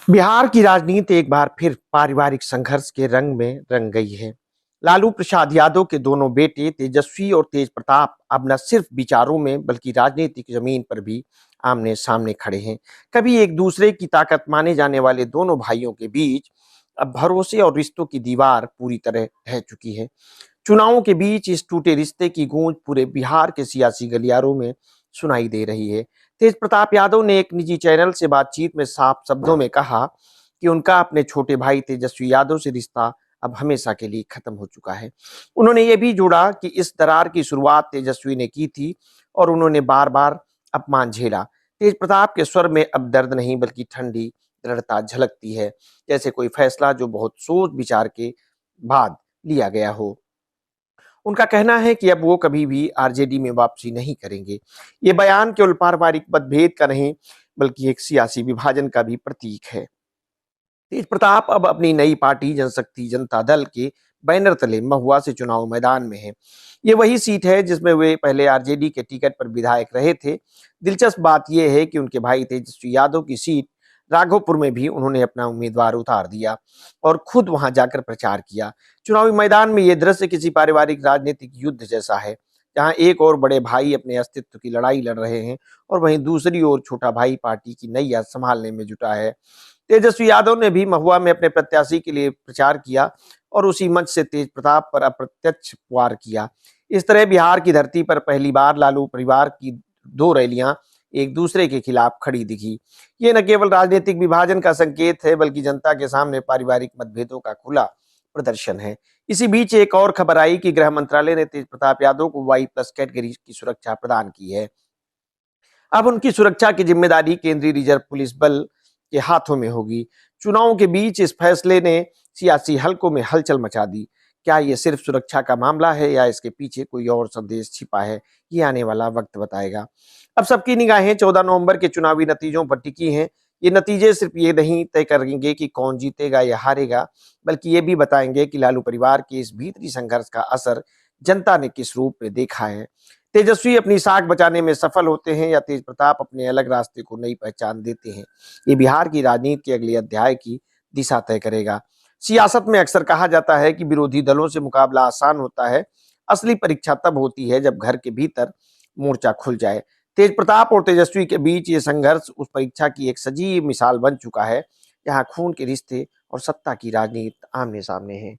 बिहार की राजनीति एक बार फिर पारिवारिक संघर्ष के रंग में रंग गई है। लालू प्रसाद यादव के दोनों बेटे तेजस्वी और तेज प्रताप अब न सिर्फ विचारों में बल्कि राजनीतिक जमीन पर भी आमने सामने खड़े हैं। कभी एक दूसरे की ताकत माने जाने वाले दोनों भाइयों के बीच अब भरोसे और रिश्तों की दीवार पूरी तरह ढह चुकी है। चुनावों के बीच इस टूटे रिश्ते की गूंज पूरे बिहार के सियासी गलियारों में सुनाई दे रही है। तेज प्रताप यादव ने एक निजी चैनल से बातचीत में साफ शब्दों में कहा कि उनका अपने छोटे भाई तेजस्वी यादव से रिश्ता अब हमेशा के लिए खत्म हो चुका है। उन्होंने ये भी जोड़ा कि इस दरार की शुरुआत तेजस्वी ने की थी और उन्होंने बार बार अपमान झेला। तेज प्रताप के स्वर में अब दर्द नहीं बल्कि ठंडी दृढ़ता झलकती है, जैसे कोई फैसला जो बहुत सोच विचार के बाद लिया गया हो। उनका कहना है कि अब वो कभी भी आरजेडी में वापसी नहीं करेंगे। ये बयान केवल पारिवारिक मतभेद का नहीं बल्कि एक सियासी विभाजन का भी प्रतीक है। तेज प्रताप अब अपनी नई पार्टी जनशक्ति जनता दल के बैनर तले महुआ से चुनाव मैदान में है। ये वही सीट है जिसमें वे पहले आरजेडी के टिकट पर विधायक रहे थे। दिलचस्प बात यह है कि उनके भाई तेजस्वी यादव की सीट राघोपुर में भी उन्होंने अपना उम्मीदवार उतार दिया और खुद वहां जाकर प्रचार किया। चुनावी मैदान में ये दृश्य किसी पारिवारिक राजनीतिक युद्ध जैसा है, जहां एक और बड़े भाई अपने अस्तित्व की लड़ाई लड़ रहे हैं और वहीं दूसरी ओर छोटा भाई पार्टी की नैया संभालने में जुटा है। तेजस्वी यादव ने भी महुआ में अपने प्रत्याशी के लिए प्रचार किया और उसी मंच से तेज प्रताप पर अप्रत्यक्ष वार किया। इस तरह बिहार की धरती पर पहली बार लालू परिवार की दो रैलियां एक दूसरे के खिलाफ खड़ी दिखी। ये न केवल राजनीतिक विभाजन का संकेत है बल्कि जनता के सामने पारिवारिक मतभेदों का खुला प्रदर्शन है। इसी बीच एक और खबर आई कि गृह मंत्रालय ने तेज प्रताप यादव को वाई प्लस कैटेगरी की सुरक्षा प्रदान की है। अब उनकी सुरक्षा की जिम्मेदारी केंद्रीय रिजर्व पुलिस बल के हाथों में होगी। चुनावों के बीच इस फैसले ने सियासी हलकों में हलचल मचा दी। क्या ये सिर्फ सुरक्षा का मामला है या इसके पीछे कोई और संदेश छिपा है, ये आने वाला वक्त बताएगा। अब सबकी निगाहें 14 नवंबर के चुनावी नतीजों पर टिकी हैं। ये नतीजे सिर्फ ये नहीं तय करेंगे कि कौन जीतेगा या हारेगा, बल्कि ये भी बताएंगे कि लालू परिवार के इस भीतरी संघर्ष का असर जनता ने किस रूप में देखा है। तेजस्वी अपनी साख बचाने में सफल होते हैं या तेज प्रताप अपने अलग रास्ते को नई पहचान देते हैं, ये बिहार की राजनीति के अगले अध्याय की दिशा तय करेगा। सियासत में अक्सर कहा जाता है कि विरोधी दलों से मुकाबला आसान होता है, असली परीक्षा तब होती है जब घर के भीतर मोर्चा खुल जाए। तेज प्रताप और तेजस्वी के बीच ये संघर्ष उस परीक्षा की एक सजीव मिसाल बन चुका है, जहां खून के रिश्ते और सत्ता की राजनीति आमने सामने है।